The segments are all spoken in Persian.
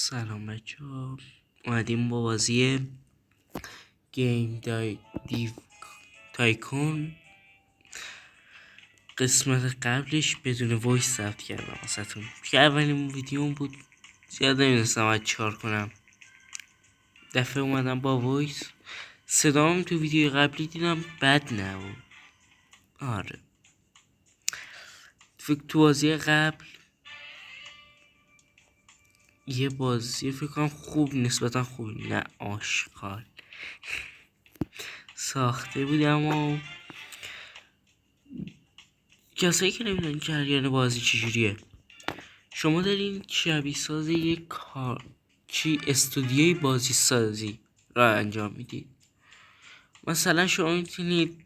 سلام بچه ها، اومدیم با بازی گیم دیو تایکون. قسمت قبلش بدون وایس ثبت کردم واسهتون که اولین ویدیوم بود، زیاد نمیدونستم باید چیکار کنم. دفعه اومدم با وایس، صدام تو ویدیو قبلی دیدم بد نبود. آره تو بازی قبل یه بازی فکر کنم خوب، نسبتا خوب نه آشغال ساخته بودم و کسایی که نمیدونن جریان بازی چجوریه، شما دارین شبیه ساز یک کار استودیوی بازی سازی را انجام میدید. مثلا شما میتونید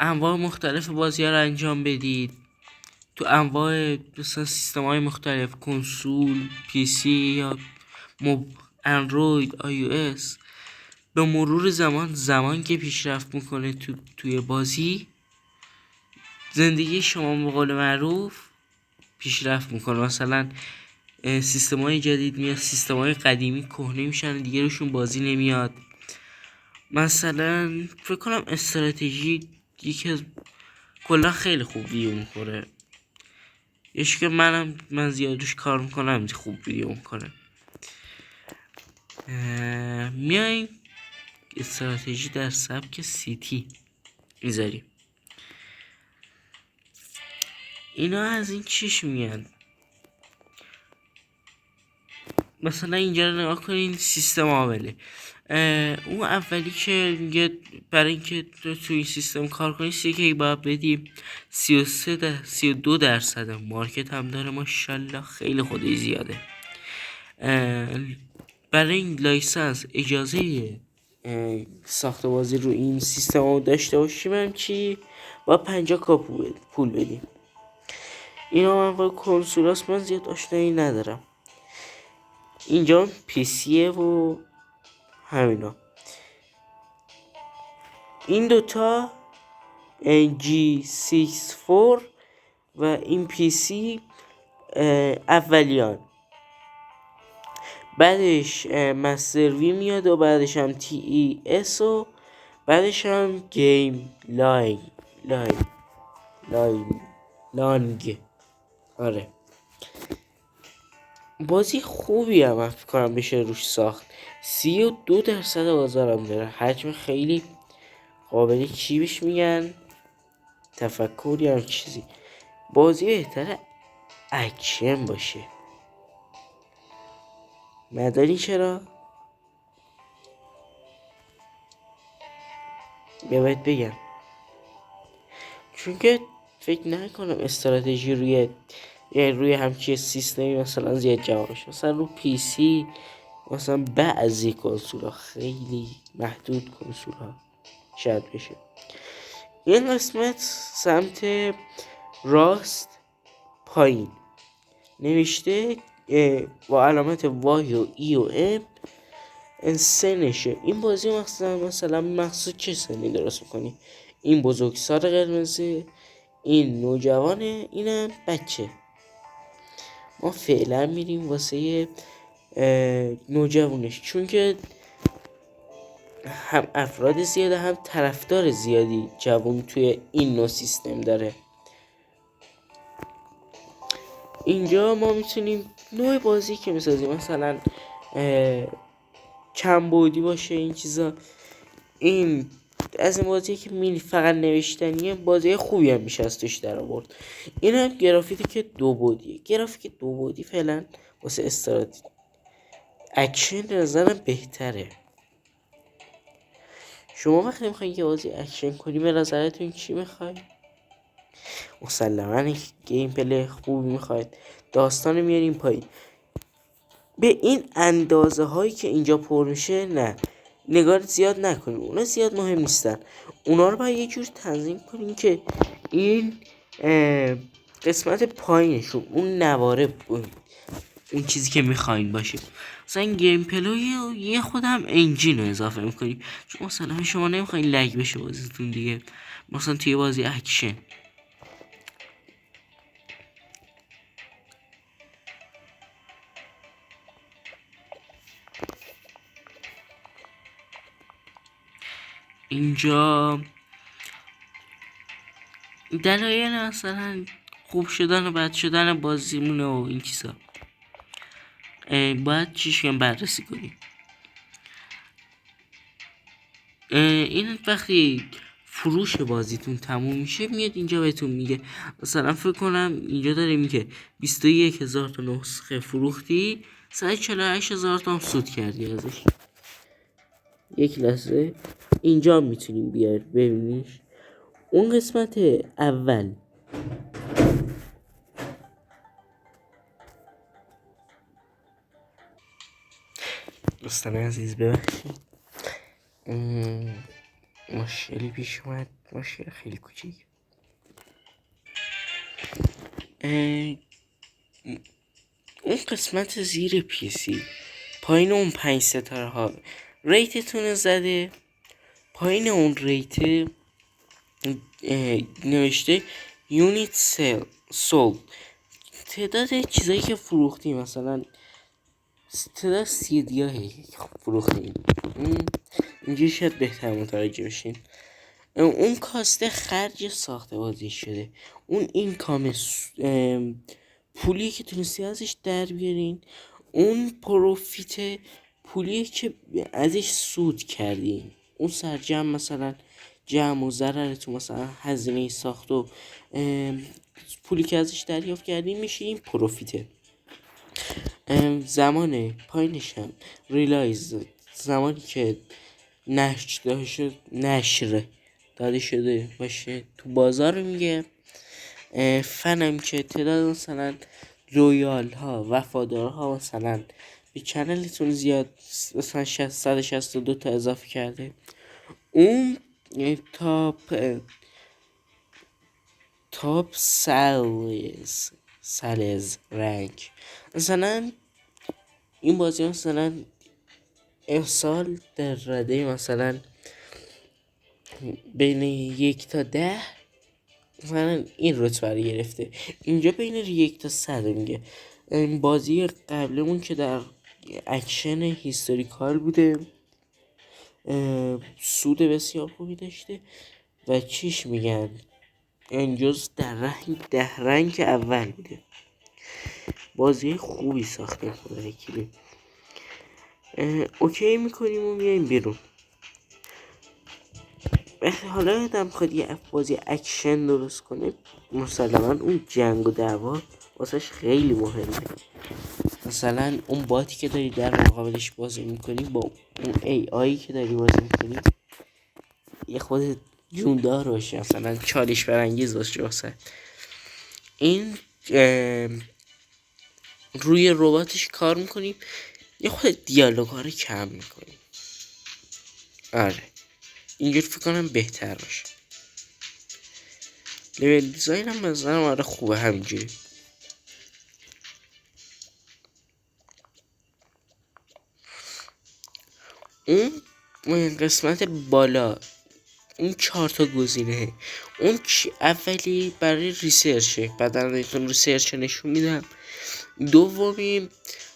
انواع مختلف بازی ها را انجام بدید تو انواع مثلا سیستم های مختلف، کنسول، پی سی یا اندروید، آی او اس. به مرور زمان که پیشرفت میکنه توی بازی، زندگی شما به قول معروف پیشرفت میکنه. مثلا سیستم های جدید میاد، سیستم های قدیمی کهنه میشن، دیگه روشون بازی نمیاد. مثلا فکر کنم استراتژی یکی از کلا خیلی خوب ویدیو میخوره، یش که من زیاد روش کار میکنم، خوب ویدیو میکنه. میایم استراتژی در سبک سیتی میذاریم. اینا از این چیش میاد. مثلا اینجا رو نگاه کنین، سیستم عامله. اون اولی که میگه برای اینکه تو این سیستم کار کنی که باید بدیم 32% مارکت هم داره، ماشاءالله خیلی خودی زیاده. برای این لایسنس اجازه ساخت بازی رو این سیستم رو داشته باشیم هم چی با 50 کا پول بدیم. اینا من با کنسولاس من زیاد آشنایی ندارم. اینجا پیسیه و همینا. این دوتا G64 و این PC اولیان، بعدش مستر وی میاد و بعدش هم TES و بعدش هم گیم لانگ. آره بازی خوبی هم فکر کنم بشه روش ساخت. 32% بازارم داره، حجم خیلی قابلی چی بهش میگن، تفکر یا چیزی. بازی بهتره اکشن باشه، نداری چرا؟ بهت بگم چون که فکر نکنم استراتژی روی همچین سیستمی مثلا زیاد جواب بشه. مثلا رو پی سی مثلا بعضی کنسول خیلی محدود کنسول ها شاید بشه. این قسمت سمت راست پایین نوشته با علامت وای و ای و ام سنشه. این بازی مثلا مخصوص چه سنی درست میکنی؟ این بزرگسال قرمزه، این نوجوانه، اینم بچه. ما فعلا میریم واسه نوجوانش، چون که هم افراد زیاده هم طرفدار زیادی جوان توی این نوع سیستم داره. اینجا ما میتونیم نوع بازی که میسازیم مثلا چند بعدی باشه، این چیزا. این از این بازی که فقط نوشتنیه، بازی خوبی هم میشه از توش در آورد. این هم گرافیکی که دو بعدیه. گرافیک دو بعدی فعلا واسه استراتژی اکشن نظرم بهتره. شما وقتی میخواین یه بازی اکشن کنی به نظرتون چی میخواین؟ مسلما گیم پلی خوبی میخواید، داستان میاریم پایین. به این اندازه هایی که اینجا پر میشه نه، نگار زیاد نکنیم، اونا زیاد مهم نیستن. اونا رو باید یه جور تنظیم کنیم که این قسمت پایینشون اون نواره اون چیزی که میخواین باشه. مثلا گیم پلی یه خودم انجین رو اضافه میکنیم، چون مثلا شما نمیخواین لگ بشه بازیتون دیگه، مثلا توی بازی اکشن. اینجا دلایل مثلا خوب شدن و بد شدن بازیمونه و این چیزا باید چیشون بررسی کنیم. این وقتی فروش بازیتون تموم میشه میاد اینجا بهتون میگه مثلا فکر کنم اینجا داره میگه 21,000 تا نسخه فروختی 148,000 تا هم سود کردی ازش. یک لحظه اینجا میتونیم بیار ببینیش. اون قسمت اول دوستان عزیز ببخشید مشکلی پیش اومد، مشکل خیلی کوچیک. اون قسمت زیر پیسی پایین اون 5 ستاره ها ریتتون زده، پایین اون ریت نوشته یونیت سول، تعداد چیزایی که فروختی، مثلا تعداد CD هایی که فروختیم. اینجا شاید بهتر متوجه بشین. اون کاسته خرج ساخته بازی شده، اون اینکام پولی که تونستی ازش در بیارین، اون پروفیت پولی که ازش سود کردین، اون سرجم مثلا جمع و ضررتون، مثلا هزینه ساخت و پولی که ازش دریافت کردین میشه این پروفیته. زمان پایینش هم ریلایز، زمانی که نشر داده شده باشه تو بازار میگه. فنم که تعداد مثلا رویال ها وفادار ها مثلا به چنلتون زیاد، مثلا 162 تا اضافه کرده. اون تاپ سالز رنگ، مثلا این بازی مثلا امسال در رده مثلا بین 1 تا 10 مثلا این رتبه رو گرفته. اینجا بین 1 تا 100 میگه. بازی قبلمون که در اکشن هیستوریکال بوده، سود بسیار خوبی داشته و چیش میگن جز در 10 رنگ اول بوده. بازی خوبی ساخته خدا وکیلی. اوکی میکنیم و میایم بیرون. حالا آدم خواهد یه بازی اکشن درست کنه، مسلما اون جنگ و دعوا واسش خیلی مهمه. مثلا اون باتی که داری در مقابلش بازی میکنی با اون ای آی که داری بازی میکنی یه خود جوندار باشه، مثلا چالش برانگیز باشه واسه این. روی رباتش کار میکنیم، یه خود دیالوگا رو کم میکنیم. آره اینجور فکر کنم بهتر باشه. لیول دیزاین هم بزنم آره خوبه همینجوری. اون قسمت بالا اون 4 تا گزینه، اون اولی برای ریسرچه، بعدا بهتون ریسرچ نشون میدم. دومی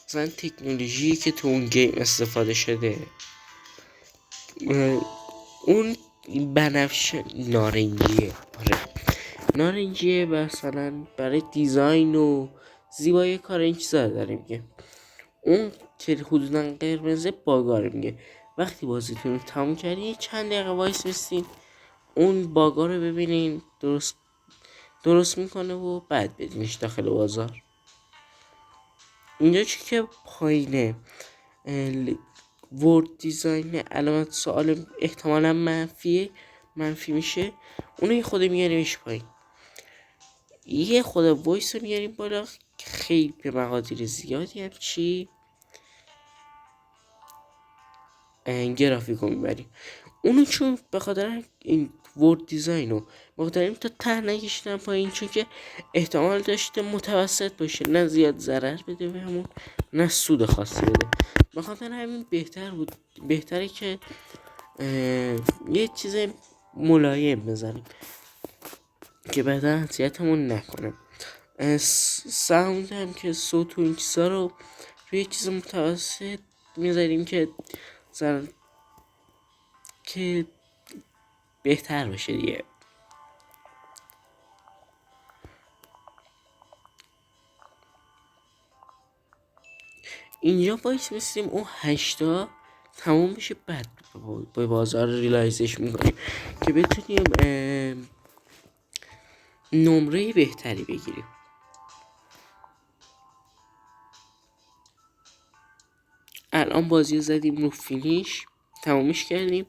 مثلا تکنولوژی که تو اون گیم استفاده شده، اون بنفش نارنجیه. آره نارنجیه مثلا برای دیزاین و زیبایی کار این چیزا داره میگه. اون که حدودا قرمزه باگار میگه. وقتی بازیتون رو تموم کردی چند دقیقه وایس بستین اون باگا رو ببینین درست میکنه و بعد بدینش داخل بازار. اینجا چی که پایینه ورد دیزاین علامت سوال احتمالا منفی میشه، اونو یه خود میاریمش پایین، یه خود وایس رو میاریم بالا. خیلی به مقادیر زیادی هم چی گرافیک رو میبریم. اونو چون به خاطر این ورد دیزاین رو مقداریم تا ته نکشیدن پایین، چون که احتمال داشته متوسط باشه، نه زیاد ضرر بده بهمون نه سود خاصی بده. به خاطر همین بهتره که یه چیز ملایم بزنیم که بعدا اذیتمون نکنه. ساوند هم که صوت و این چیزا رو روی چیز متوسط میذاریم که بهتر باشه دیگه. اینجا باید میستیم اون 8 تموم بشه، بعد به بازار ریلایزش میکنیم که بتونیم نمره بهتری بگیریم. الان بازی رو زدیم رو فینیش، تمومش کردیم.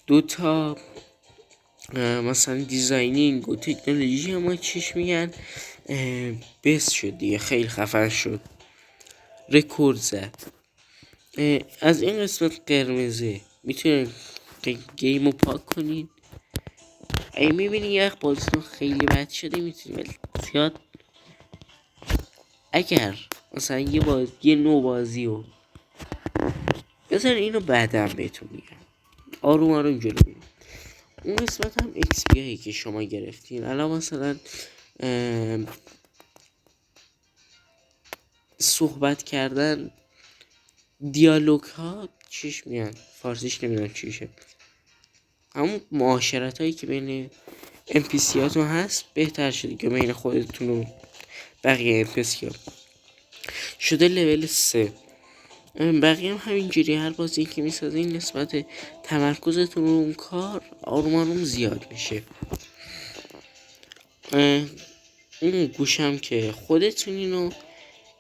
دو تا مثلا دیزاینینگ و تکنولوژی هم چیش میگن بس شد دیگه، خیلی خفن شد، رکورد زد. از این قسمت قرمزه میتونین گیم رو پاک کنین. اگه میبینی یه بازیتون خیلی بد شده میتونین زیاد، اگر مثلا یه نوع بازی رو بذار، اینو بعدم بهتون میگم، آروم آروم جلو میریم. اون قسمت هم XP هایی که شما گرفتین، الان مثلا صحبت کردن، دیالوگ ها چیش میان، فارسیش نمیدونم چیشه، همون معاشرت هایی که بین NPC هاتون هست بهتر شده که بین خودتون و بقیه NPC ها شده لول 3. بقیه هم همینجوری، هر بازی که میسازین نسبت تمرکزتون رو اون کار آروم آروم زیاد میشه. اون گوشم که خودتونین و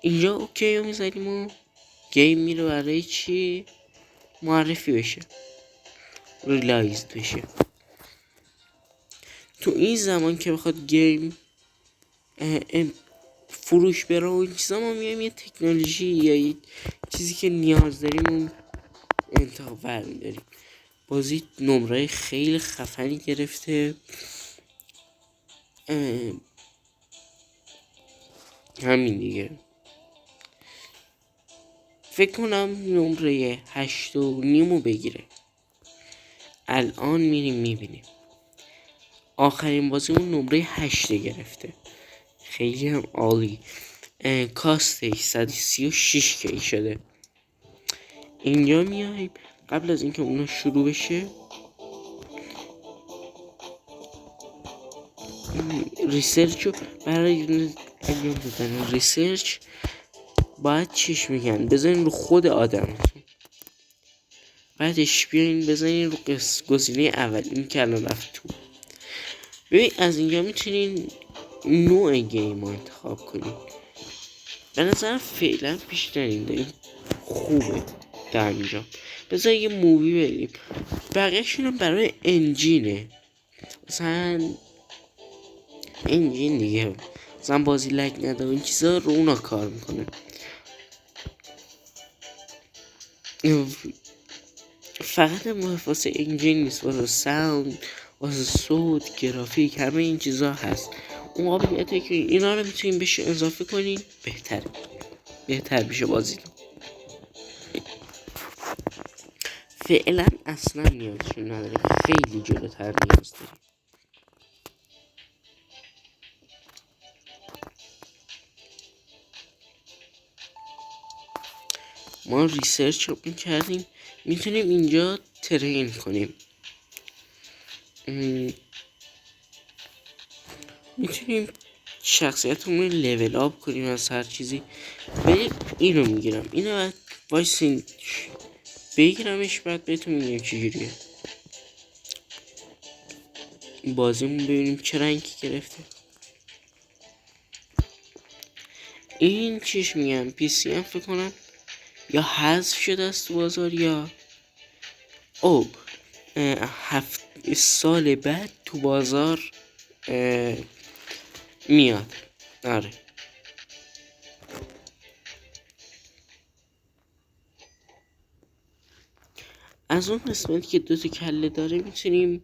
اینجا اوکی رو میذاریم و گیم میره برای چی معرفی بشه، ریلایز بشه. تو این زمان که بخواد گیم فروش بره و این چیزا، ما میایم یه تکنولوژی یا یه چیزی که نیاز داریم اون انتخاب برمیداریم. بازی نمره خیلی خفنی گرفته. همین دیگه، فکر کنم نمره 8.5 بگیره. الان میریم میبینیم. آخرین بازیمون نمره 8 گرفته، خیلی هم عالی. کاستش 136 کی شده. اینجا میایم قبل از اینکه اونا شروع بشه ریسرچ رو برای انجام دادن ریسرچ باید چیش میگن بزنین رو خود آدم، بعدش بیاین بزنین رو گزینه اول، این که الان رفت تو. ببین از اینجا میتونین نوع گیم رو انتخاب کنین. به نظر فعلا بیشترین داریم خوبه در اینجا. بذار یه مووی بریم، بقیه‌شون هم برای انجینه، مثلا انجین دیگه، مثلا بازی لگ نده و این چیزا رو اونا کار میکنه. فقط واسه انجین نیست، واسه ساوند، واسه صوت، گرافیک، همه این چیزا هست. اون قابلیتی که اینا رو میتونین بهش اضافه کنین بهتر میشه بازی. فعلا اصلا نیازشون نداره، خیلی جلوتر نیاز داریم. ما ریسرچ رو میکردیم، میتونیم اینجا ترین کنیم، میتونیم شخصیتمون رو لیول آپ کنیم از هر چیزی. ولی اینو میگیرم، اینو بعد وایسین بگیرمش بعد بهتون میگم چجوریه. بازیمون ببینیم چه رنگی گرفته. این چیش میگم PC هم فکر کنم یا حذف شده است تو بازار یا سال بعد تو بازار میاد. آره از اون قسمتی که 2 کله داره میتونیم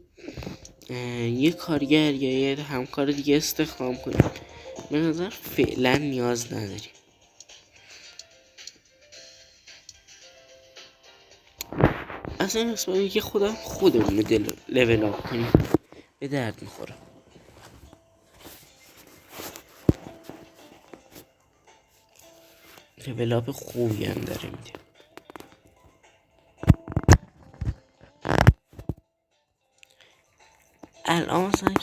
یه کارگر یا یه همکار دیگه استخدام کنیم. به نظر فعلا نیاز نداریم. از این قسمتی که خودمون لیول آپ کنیم به درد میخوره. لیول آپ خوبی هم داره میده. الان مثلا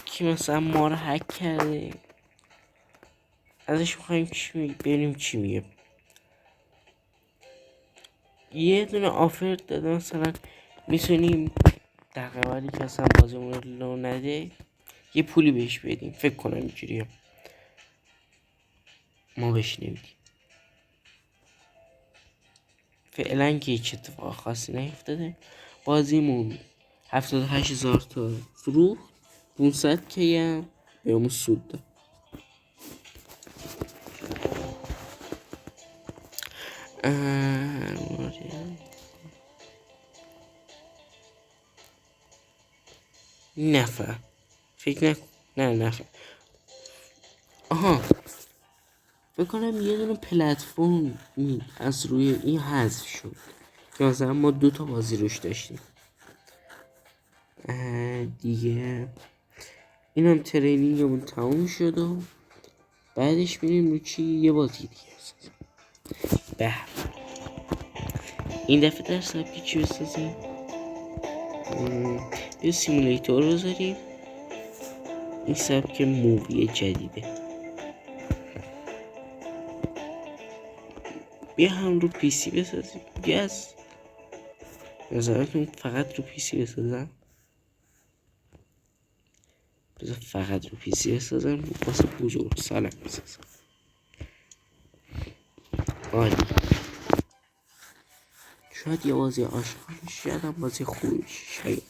که مثلا ما رو هک کرده، ازش میخوایم ببینیم چی میگه. یه دونه آفر داده مثلا میتونیم در قبالی که اصلا بازیمون رو لو نده یه پولی بهش بدیم. فکر کنم اینجوریه، ما بهش نمیدیم. فعلا که هیچ اتفاق خاصی نیفتاده. بازیمون 78,000 تا فروخت، 500 کی هم به همون سود داد. نفر فکر نکن، نه نفر. آها، فکر کنم یه دونه پلتفرم از روی این حذف شد که مثلا ما 2 تا بازی روش داشتیم دیگه. اینم ترینینگمون تموم شد و بعدش میریم رو چی؟ یه بازی دیگه بسازیم. به این دفعه در سبکی چی بسازیم؟ یه سیمولیتور بذاریم. این سبک مووی جدیده. بیا هم رو پی سی بسازیم. از نظرتون فقط رو پی سی بسازم؟ بذار فقط رو پی سی بسازم، واسه بزرگ سالم بسازم. عالی. شاید یه بازی عاشقانه، شاید هم بازی خوبی بشه. شاید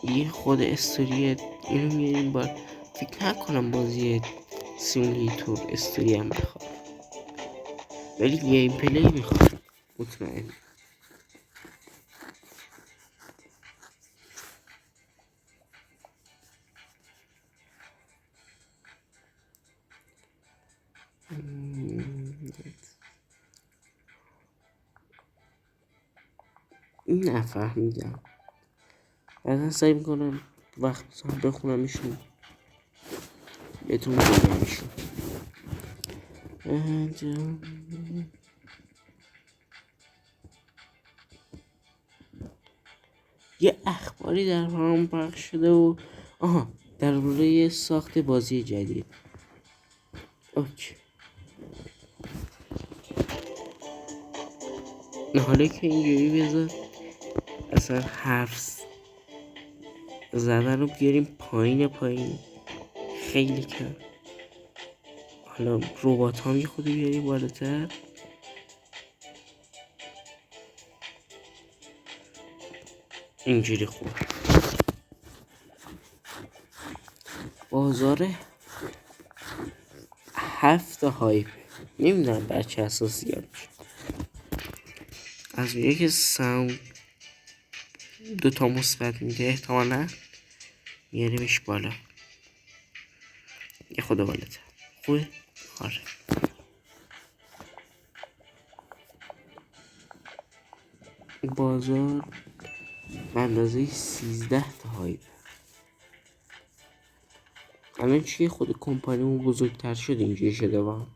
یه خود استوری اینو میاریم بار. فکر نکنم بازی سیمولیتور استوری هم بخواد، ولی گیم پلی میخواد مطمئن. نفهمیدم. بعدا سعی میکنم وقت بخونم ایشون بهتون بگم ایشون. یه اخباری در هم پخش شده و درباره ساخت بازی جدید. اوکی. حالا که اینجوری بذار اصلا حرف زدن رو بیاریم پایین خیلی کم. حالا ربات ها یه خودی بیاریم بالاتر. اینجوری خوب. بازار 7 هایپ، نمیدونم بر چه اساس زیاد میشه. از میگه که ساوند 2 تا مثبت میده، احتمالا میاریمش بالا یه خود بالاتر. خوبه؟ آره. بازار به اندازه 13 تا هایپ. الان چیه خود کمپانیمون بزرگتر شد اینجوری شده با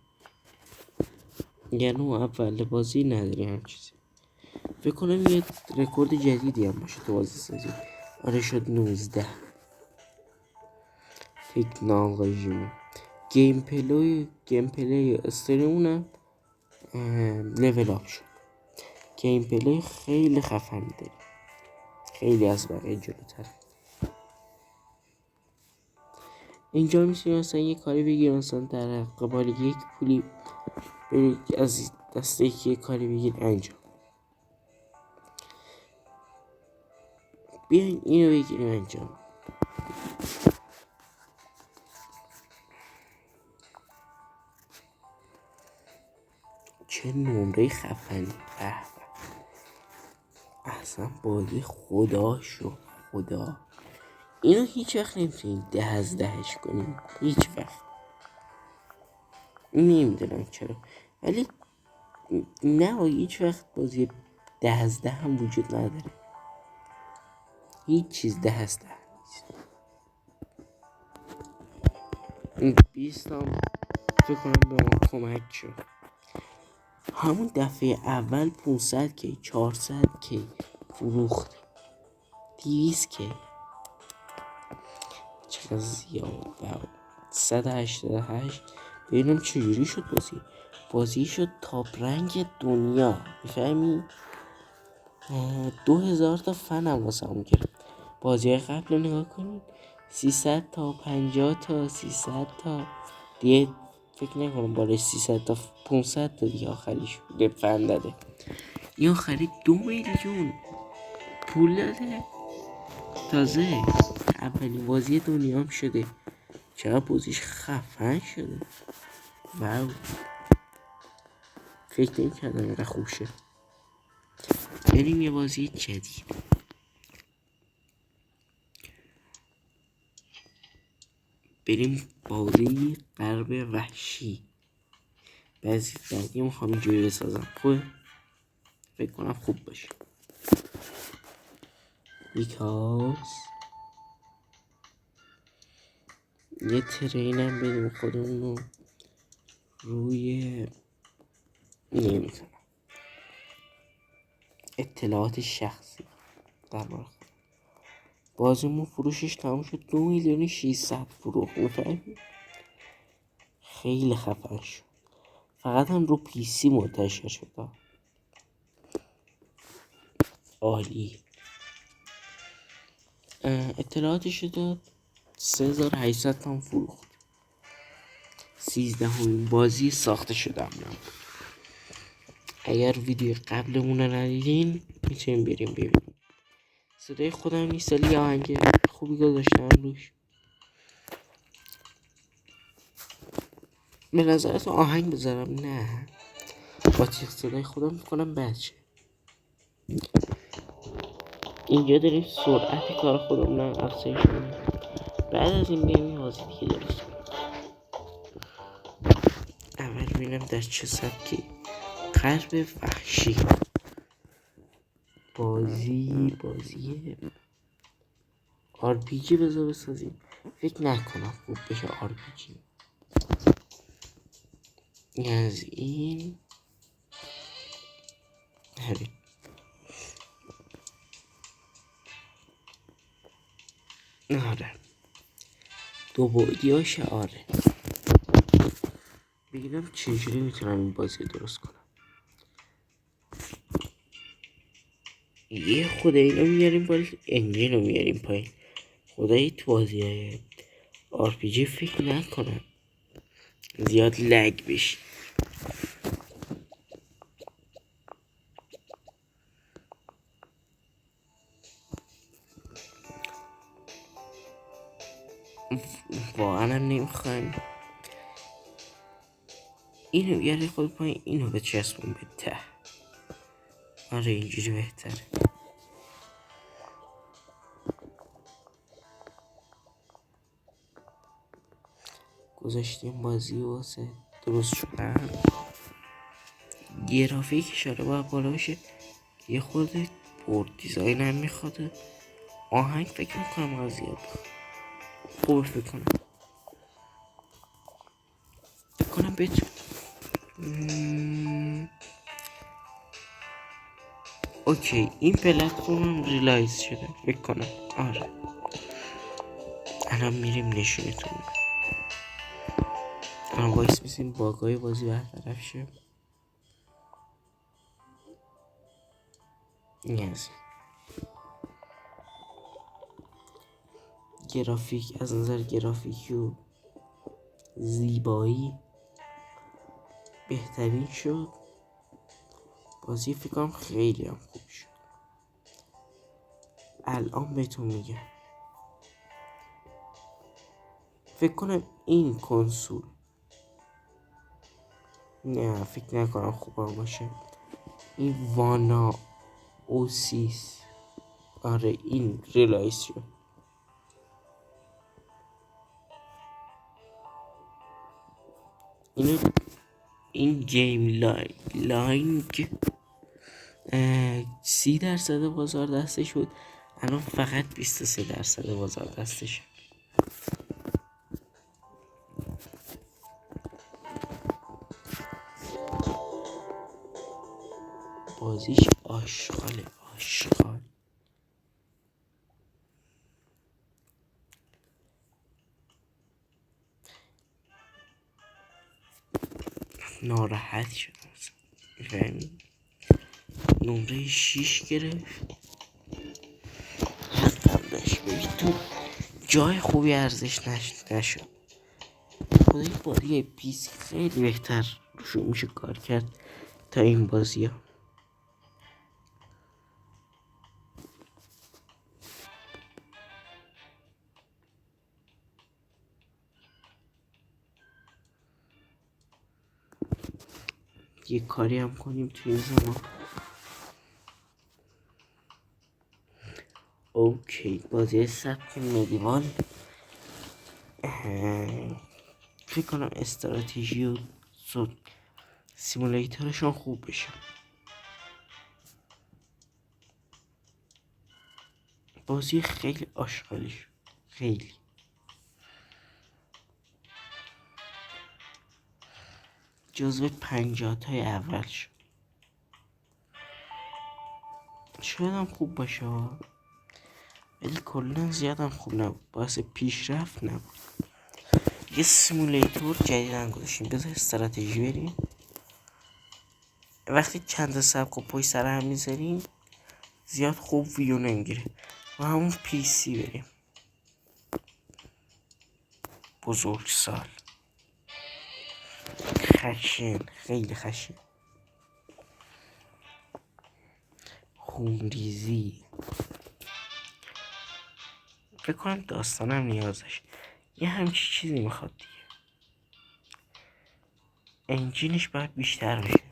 یعنی اول بازی نداری هم چیزی. فکر کنم یه رکورد جدیدی هم باشه تو بازی سازی. آره شد 19. تکنولوژی گیم پلی استریمونم لول آپ شد. گیم پلی خیلی خفن داره، خیلی از بقیه جلوتر. اینجا میشه مثلا یه کاری بگیر، مثلا در قبال یک پولی برید از دست یکی کاری بگیر انجام. بیاین اینو بگیریم انجام. چه نمره خفنی. اصلا بازی خدا شو خدا. اینو هیچ وقت نمیتونید 10 از 10ش کنیم، هیچ وقت. نمیدونم چرا، ولی نه هیچ وقت بازی 10 از 10 هم وجود نداره. هیچ چیز 10 از 10 نیست. این 20 هم فکر کنم به ما کمک شد. همون دفعه اول 500 کی 400 کی فروخت، 200 کی چقدر زیاد 188. ببینم چجوری شد بازی شد تاپ رنگ دنیا، میفهمی؟ 2000 تا فن هم واسه همون گرفت. بازی قبل رو نگاه کنید 300 تا 50 تا 300 تا دیگه فکر نکنم بالای 300 تا 500 تا دیگه آخریش بوده فن داده. این آخری 2 میلیون پول داده. تازه اولین بازی دنیا هم شده. چقدر بازیش خفن شده. واو فکر نمی کردم اینقدر خوب شد. بریم یه بازی جدید. بریم بازی غرب وحشی. بعضی میخوام اینجوری بسازم. خوبه؟ فکر کنم خوب باشه. بیکاز یه ترینم بدیم خودمونو روی نمیتونم اطلاعات شخصی در مورد بازیمون فروشش تموم شد 2,600,000 فروخت. میفهمی؟ خیلی خفن شد. فقط هم رو پی سی منتشر شد. عالی. اطلاعاتش داد 3800 تا فروخت. 13مین بازی ساخته شدم. اگر ویدیو قبلمون رو ندیدین میتونیم بریم ببینیم. صدای خودم نیست ولی یه آهنگ خوبی گذاشتم روش. به نظرت آهنگ بذارم؟ نه با تیغ صدای خودم میکنم بچه. اینجا داریم سرعت کار خودمون رو افزایش میدیم. بعد از این بیایم بازی دیگه درست کنیم. اول ببینم در چه سبکی. غرب وحشی. بازی RPG بذار بسازیم. فکر نکنم خوب بشه RPG. از این همین. آره دو بعدیاش. آره بگیرم چجوری میتونم این بازی درست کنم. یه خود اینو میاریم بالا، انجین رو میاریم پایین. خدایی تو بازی های RPG فکر نکنم زیاد لگ بشی. واقعا هم نمیخوایم اینو بیاری خود پایین، اینو به چسبون به ته. آره اینجوری بهتره. گذاشتیم بازی واسه درست شدن. گرافیکش آره باید بالا باشه. یه خورده بورد دیزاین هم میخواد. آهنگ فکر میکنم از زیاد خوبه. فکر کنم بتونم. اوکی این پلتفرم ریلایز شده فکر کنم. آره الان میریم نشونتون میدم. الان وایس میسیم باگای بازی برطرف شه. نیازی گرافیک از نظر گرافیکی و زیبایی بهترین شد. بازی فکر کنم خیلی هم خوب شد. الان بهتون میگم فکر کنم این کنسول، نه فکر نکنم خوب هم باشه. این وانا اوسیس. آره این ریلایز شد. این گیم لایینگ 30% بازار دستش بود. الان فقط 23% بازار دستشه. بازیش آشغال. ناراحت شدم میفهمی. نمره 6 گرفت. حقم داشت. ببین تو جای خوبی ارزش نشد. خدای بازی پیس خیلی بهتر روشون میشه کار کرد تا این بازی ها. یه کاری هم کنیم توی این زمان. اوکی بازی سبک مدیوال. فکر کنم استراتژی و سیمولیترشون خوب بشه. بازی خیلی آشغالی شد. خیلی جزو 50 تای اول شد. شاید هم خوب باشه ولی کلا زیادم خوب نبود. باعث پیشرفت نبود. یه سیمولیتور جدیدن گذاشتیم. بذار استراتژی بریم. وقتی چند سبک و پشت سر هم میذاریم زیاد خوب ویو نمیگیره. و همون پی سی بریم. بزرگ سال خشن، خیلی خشن. خونریزی. فکر کنم داستانم نیازش یه همچی چیزی میخواد دیگه. انجینش باید بیشتر بشه.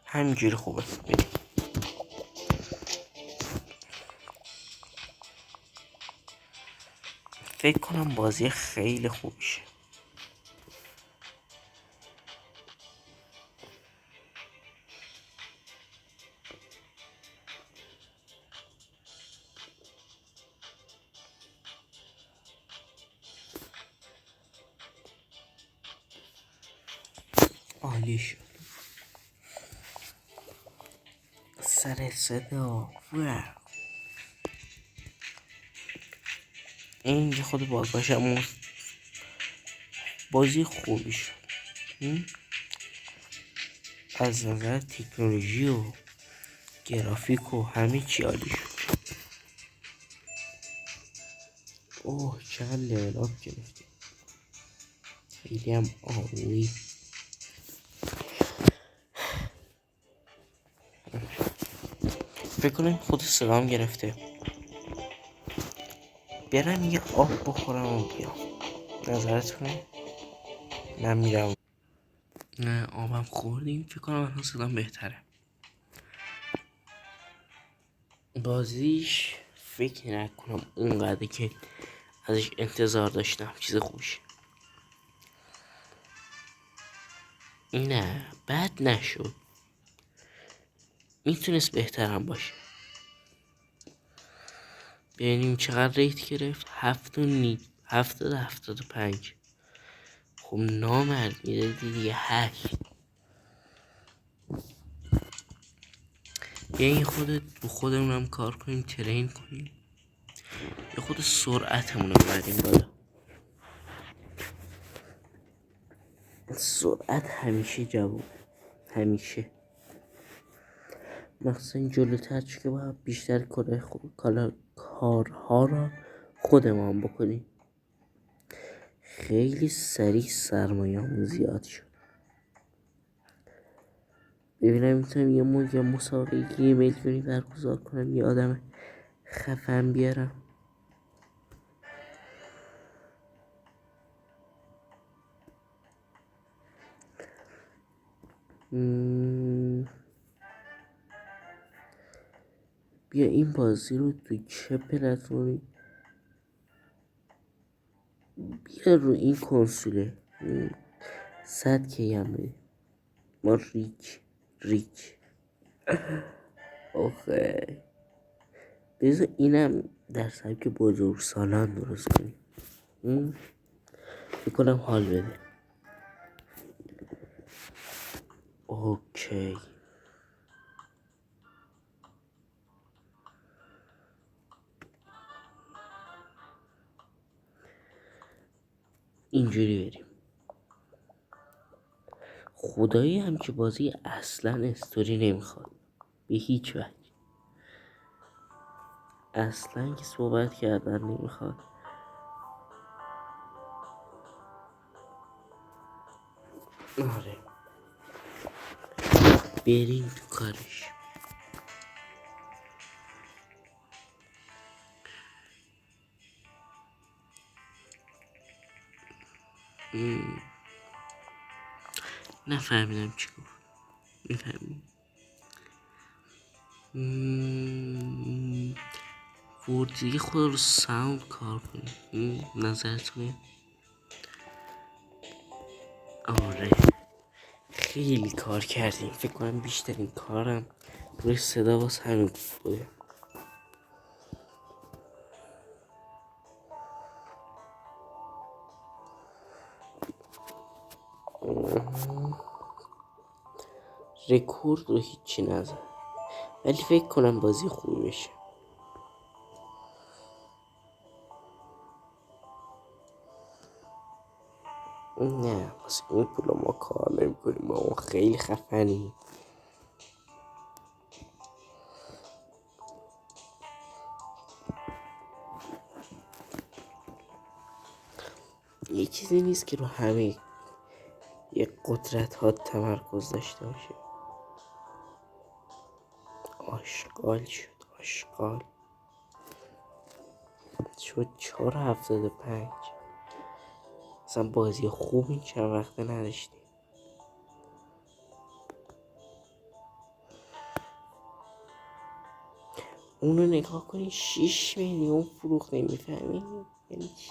همینجوری خوبه. بریم. فکر کنم بازی خیلی خوب میشه. عالی شد. سر صدا اینجا خود باشه اما بازی خوبی شد. از نظر تکنولوژی و گرافیک و همه چی عالی شد. اوه چقدر لیول اپ گرفتیم. خیلی هم عالی. فکر کنم خود صدام گرفته. برم یه آب بخورم و بیام. نظرتونه؟ من میرم. نه آبم خوردیم. فکر کنم الان صدام بهتره. بازیش فکر نکنم اونقدر که ازش انتظار داشتم چیز خوبش. نه بد نشد. میتونست بهترم باشه. ببینیم چقدر ریت گرفت. 75. خب نامرد میدادی دیگه 8. بیاییم خودمون هم کار کنیم. ترین کنیم. یه خود سرعتمون رو ببریم بالا. سرعت همیشه جواب. همیشه مخصوصا جلوتر که باید بیشتر کارها را خودمان بکنیم. خیلی سریع سرمایه‌مون زیاد شد. ببینم میتونم یه مسابقه 1 میلیونی برگزار کنم. یه آدم خفن بیارم. بیا این بازی رو تو چه پلتفرمی؟ بیا رو این کنسوله. 100 کی هم بده. ما ریچ آخه بذار اینم در سبک بزرگ سالان درست کنیم. بکنم حال بده. اوکی. اینجوری بریم. خدایی هم که بازی اصلا استوری نمیخواد به هیچ وجه. اصلا که صحبت کردن نمیخواد. آره بریم تو کارش. نفهمیدم چی گفت. میفهمی؟ ورودی خود رو ساوند کار کنیم. نظرتونه؟ آره خیلی کار کردیم. فکر کنم بیشترین کارم روی صدا واسه همین بوده. رکورد رو هیچی نزد ولی فکر کنم بازی خوبی بشه. نه واسه این پولا ما کار نمی کنیم. ما اون خیلی خفنی. یه چیزی نیست که رو همه یه قدرت ها تمرکز داشته باشه. آشغال شد 4.75. اصلا بازی خوب این چند وقته نداشتیم. اونو نگاه کنی 6 میلیون فروخت. نمیفهمی یعنی چی؟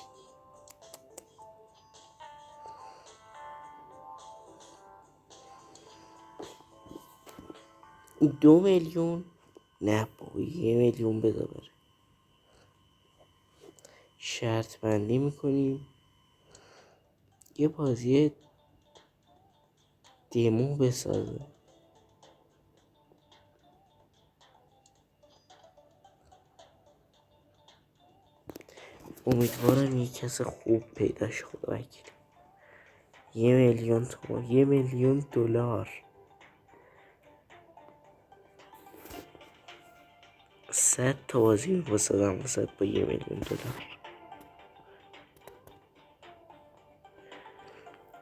2 میلیون. نه بابا 1 میلیون بذار بره. شرط بندی میکنیم یه بازی دیمو بسازه. امیدوارم یه کس خوب پیداش خدا وکیلی. 1 میلیون تومان. 1 میلیون دلار. 100 تا بازی میپسدم واسه با 1 میلیون دلار.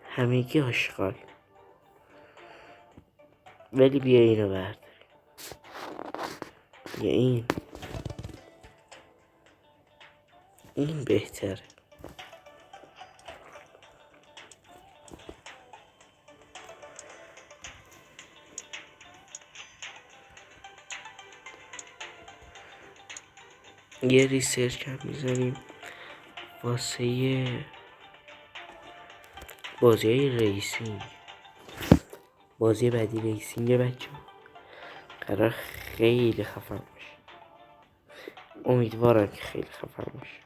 همگی آشغال. ولی بیا اینو بردار. یا این بهتره. یه ریسرچ هم میزنیم واسه بازی های ریسینگ. بازی بعدی ریسینگ بچه قرار خیلی خفن باشه. امیدوارم که خیلی خفن باشه.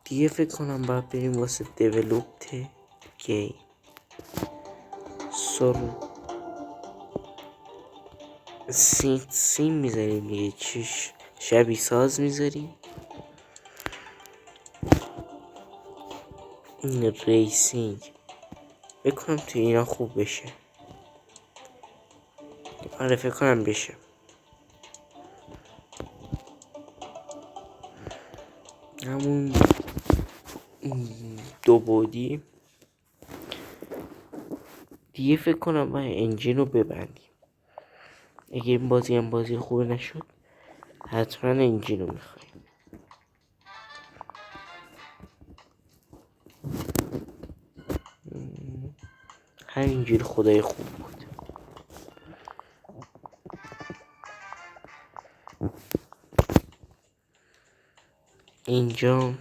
دیگه فکر کنم باید بریم واسه دیولوپت گیم. سین میذاریم دیگه. چش شبیه ساز میذاریم. این ریسینگ فکر کنم تو اینا خوب بشه. آره فکر کنم بشه. همون 2 بعدی دیگه فکر کنم باید انجین رو ببندیم. اگه این بازی هم بازی خوب نشد حتما انجین رو میخوایم. همینجور خدای خوب بود. اینجا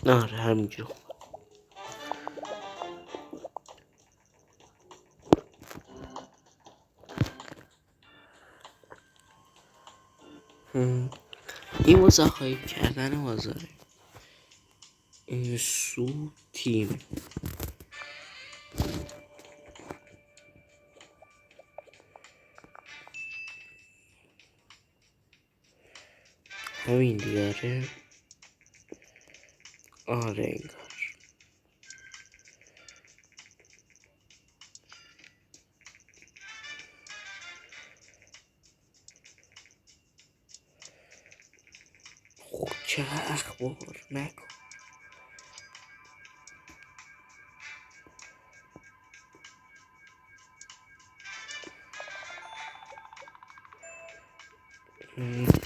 آره همینجور خوب. این واسه هایپ کردن بازاره. این سو تیم همین دیاره. آره انگار خب چقدر اخبار نکن.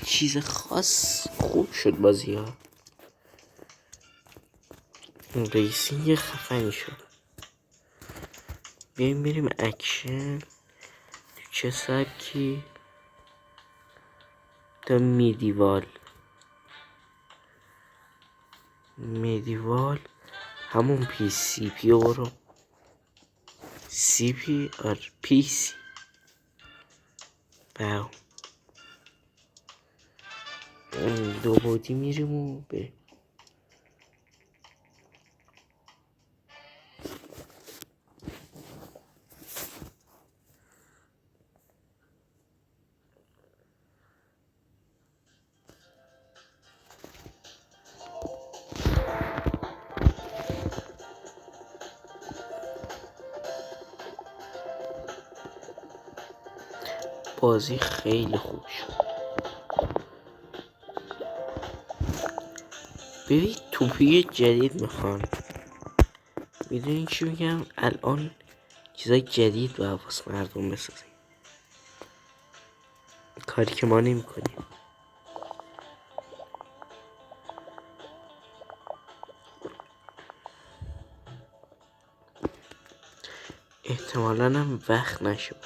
چیز خاص خوب شد بازی ها. ریسینگ خفنی شد. بیایم بریم اکشن. چه سبکی؟ تا میدیوال همون پی سی پی برو. سی پی پی سی باو دو بودی میریم و بریم. بازی خیلی خوب شد. ببین توپی جدید میخوان. میدونی چی میگم؟ الان چیزای جدید باید واسه مردم بسازیم. کاری که ما نمی کنیم. احتمالاً هم وقت نشه.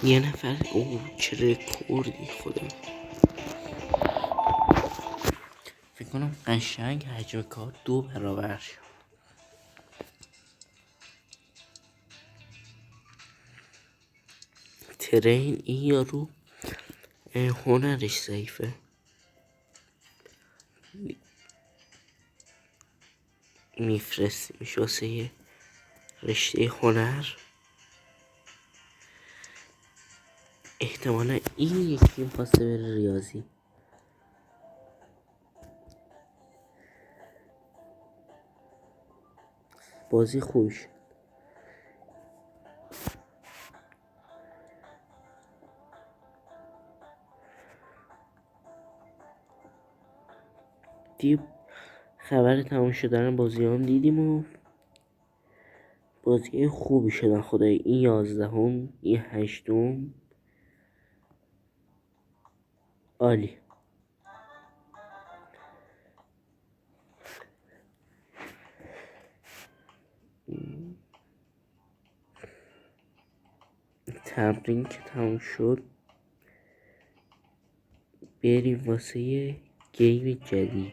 یه نفر چه رکوردی خدا. فکر کنم قشنگ حجم کار 2 برابر شد. ترین این یارو هنرش ضعیفه. میفرستیمش واسه یه رشته هنر. احتمالا این یکی میخواسته بره ریاضی. بازی خوش. خبر تمام شدن بازی هم دیدیم و بازی خوبی شدن خدای. این 11 این 8 عالی. تمرین که تمام شد بریم واسه یه گیم جدید.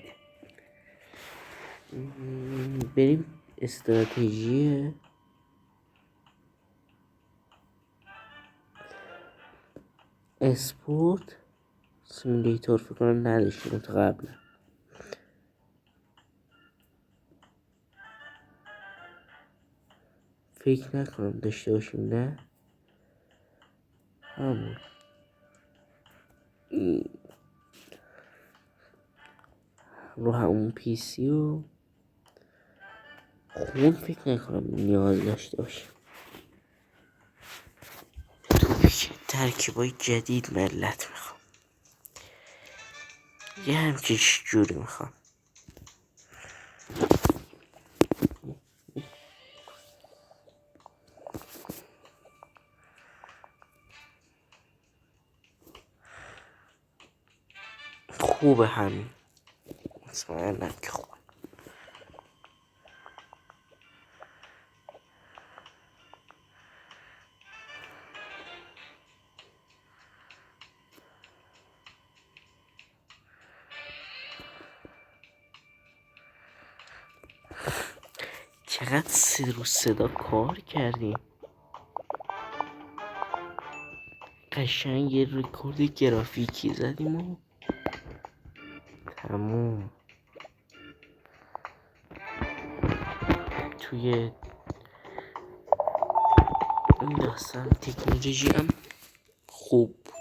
بریم استراتژی اسپورت سیمولیتور. فکر کنم نداشتیم تا قبل. فکر نکنم داشته باشیم. نه همون رو همون پی سی و خون فکر نکنم نیاز داشته باشیم. ترکیبای جدید ملت میخوام. یه همچین جوری میخوام. خوبه همین. مطمئنم که خوبه. چقدر رو صدا کار کردیم. قشنگ یه رکورد گرافیکی زدیم و تموم. توی این داستان تکنولوژی هم خوب بود.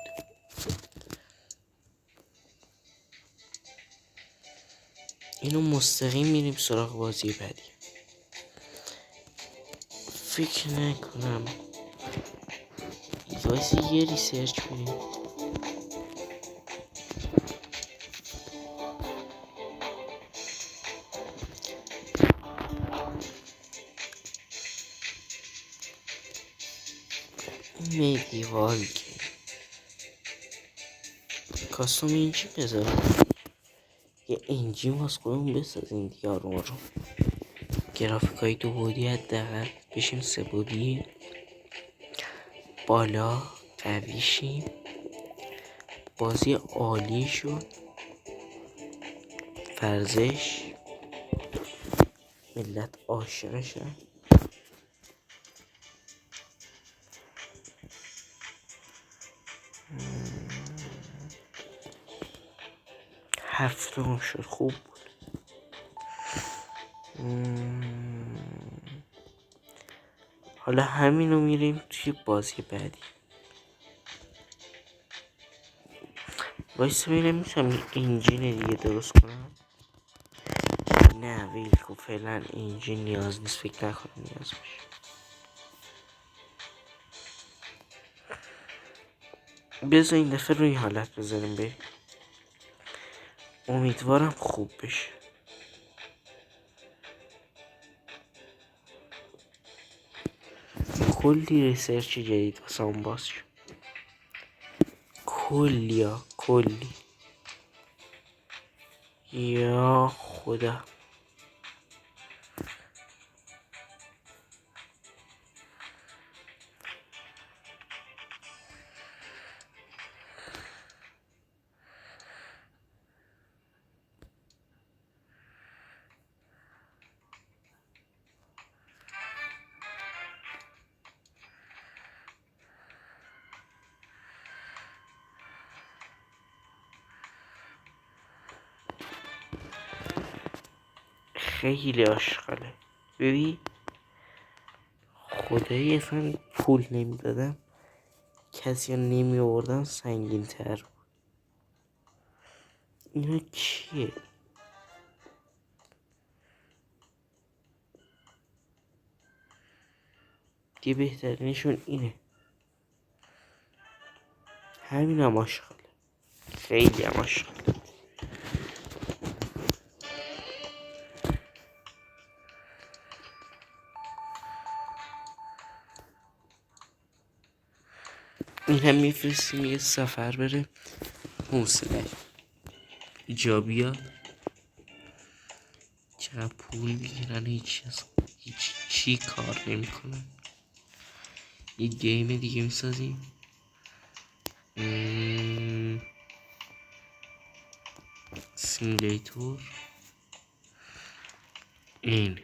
اینو مستقیم میریم سراغ بازی بعدی. فکر نکنم وایسی یه ریسرچ کنیم. میدیوال که کاستوم اینجی بذارم، یه انجین واس کنم بسازیم دیگه. آروم آروم گرافیکای 2 بعدی حداقل بشیم 3 بعدی بالا قوی شیم. بازی عالی شد. فرزش ملت عاشقشن. هفتم شد، خوب بود. حالا همینو میریم توی بازی بعدی. وایسا ببینم میتونم یه انجین دیگه درست کنم. نه ویل کن، فعلا انجین نیاز نیست، فکر نکنم نیاز باشه. بذار این دفعه روی حالت بذاریم بریم. امیدوارم خوب بشه. کلی ریسرچ جدید واسه اون باز شد. کلی یا خدا. خیلی آشغاله. ببین خدایی اصلا پول نمیدادم، کسی ها نمی آوردن سنگین تر بود. اینا چیه؟ دیگه بهترینشون اینه. همین هم آشغاله، خیلی هم آشغاله. این هم میفرستیم یه سفر بره حوصله ایجابیا. چقدر پول میگیرن هیچ چی کار نمیکنن. یه گیم دیگه میسازیم. سیمیلیتور. این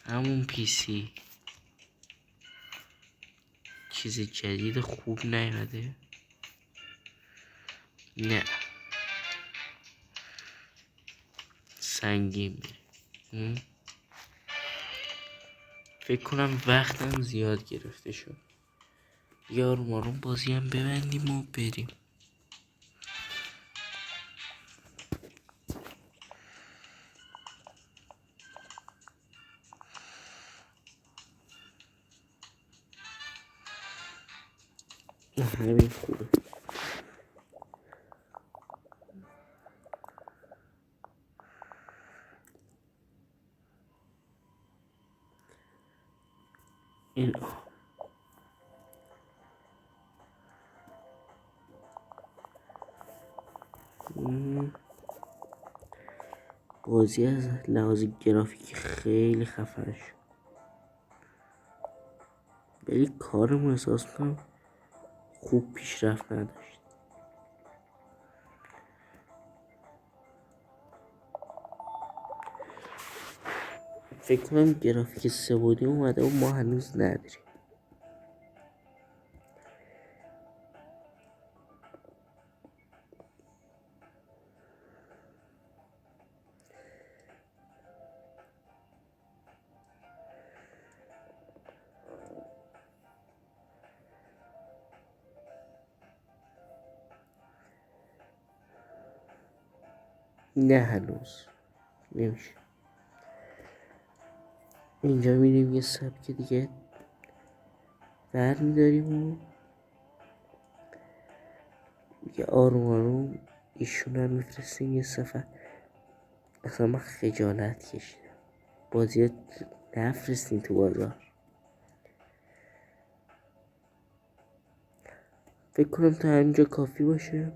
همون پی سی. چیز جدید خوب نیومده. نه سنگین بره. فکر کنم وقتم زیاد گرفته شد. آروم آروم بازی هم ببندیم و بریم. همین خوبه. این بازی از لحاظ گرافیکی خیلی خفن شد، ولی کارمون احساس کنم خوب پیشرفت نداشت. فکر کنم گرافیک سه‌بعدی اومده و ما هنوز نداریم. نه هنوز نمیشه. اینجا میریم یه سبک دیگه برمیداریم و یه آروم آروم ایشون هم میفرستیم یه سفر. اصلا من خجالت کشیدم بازی نفرستیم تو بازار. فکر کنم تا همینجا کافی باشه.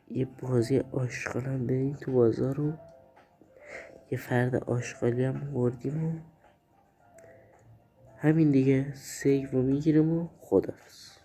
یه بازی آشغال هم بریم تو بازار رو یه فرد آشغالی هم بردیم و همین دیگه. سیو رو میگیریم و خداحافظ.